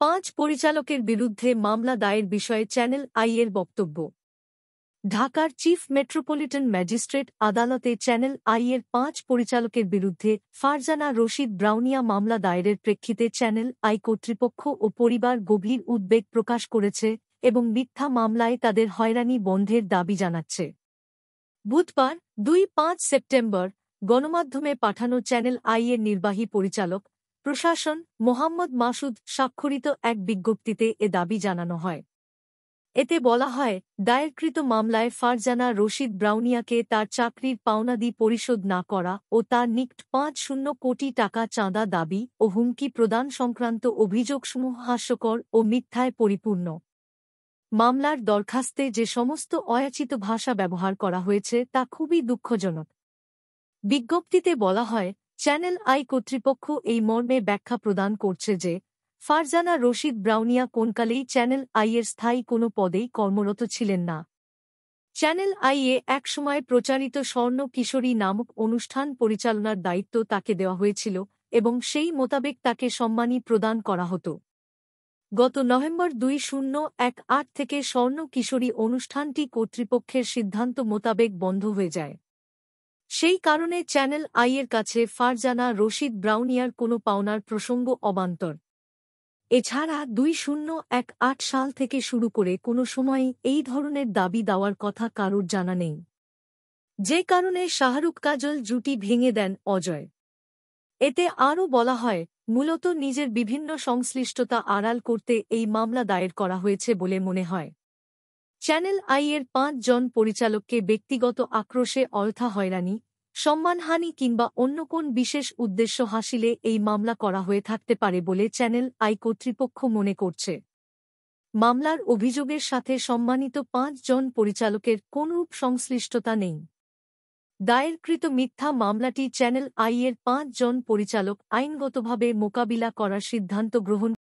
5 পরিচালকের বিরুদ্ধে মামলা দায়ের বিষয়ে চ্যানেল আই-এর বক্তব্য। ঢাকার চিফ মেট্রোপলিটন ম্যাজিস্ট্রেট আদালতে চ্যানেল আই-এর 5 পরিচালকের বিরুদ্ধে ফারজানা রশিদ ব্রাউনিয়া মামলা দায়েরের প্রেক্ষিতে চ্যানেল আই কর্তৃপক্ষ ও পরিবার গভীর উদ্বেগ প্রকাশ করেছে এবং মিথ্যা মামলায় তাদের হয়রানি বন্ধের দাবি জানাচ্ছে। বুধবার 2-5 সেপ্টেম্বর গণমাধ্যমে পাঠানো চ্যানেল আই-এর নির্বাহী পরিচালক প্রশাসন মোহাম্মদ মাসুদ স্বাক্ষরিত এক বিজ্ঞপ্তিতে এ দাবি জানানো হয়। এতে বলা হয়, দায়েরকৃত মামলায় ফারজানা রশিদ ব্রাউনিয়াকে তার চাকরির পাওনাদি পরিশোধ না করা ও তার নিকট ৫০ কোটি টাকা চাঁদা দাবি ও হুমকি প্রদান সংক্রান্ত অভিযোগসমূহ হাস্যকর ও মিথ্যায় পরিপূর্ণ। মামলার দরখাস্তে যে সমস্ত অয়াচিত ভাষা ব্যবহার করা হয়েছে তা খুবই দুঃখজনক। বিজ্ঞপ্তিতে বলা হয়, চ্যানেল আই কর্তৃপক্ষ এই মর্মে ব্যাখ্যা প্রদান করছে যে ফারজানা রশিদ ব্রাউনিয়া কোনকালেই চ্যানেল আই-এর স্থায়ী কোনো পদেই কর্মরত ছিলেন না। চ্যানেল আই-এ একসময় প্রচারিত স্বর্ণ কিশোরী নামক অনুষ্ঠান পরিচালনার দায়িত্ব তাকে দেওয়া হয়েছিল এবং সেই মোতাবেক তাকে সম্মানী প্রদান করা হতো। গত নভেম্বর 2018 থেকে স্বর্ণ কিশোরী অনুষ্ঠানটি কর্তৃপক্ষের সিদ্ধান্ত মোতাবেক বন্ধ হয়ে যায়। সেই কারণে চ্যানেল আই-এর কাছে ফারজানা রশিদ ব্রাউনিয়ার কোনো পাওনার প্রসঙ্গ অবান্তর। এছাড়া 2018 সাল থেকে শুরু করে কোনো সময়ই এই ধরনের দাবি দেওয়ার কথা কারোর জানা নেই। যে কারণে শাহরুখ কাজল জুটি ভেঙে দেন অজয়। এতে আরও বলা হয়, মূলত নিজের বিভিন্ন সংশ্লিষ্টতা আড়াল করতে এই মামলা দায়ের করা হয়েছে বলে মনে হয়। চ্যানেল আই-এর 5 জন পরিচালককে ব্যক্তিগত আক্রোশে অযথা হয়রানি, সম্মানহানি কিংবা অন্য কোন বিশেষ উদ্দেশ্য হাসিলে এই মামলা করা হয়ে থাকতে পারে বলে চ্যানেল আই কর্তৃপক্ষ মনে করছে। মামলার অভিযোগের সাথে সম্মানিত 5 জন পরিচালকের কোনরূপ সংশ্লিষ্টতা নেই। দায়েরকৃত মিথ্যা মামলাটি চ্যানেল আই-এর 5 জন পরিচালক আইনগতভাবে মোকাবিলা করার সিদ্ধান্ত গ্রহণ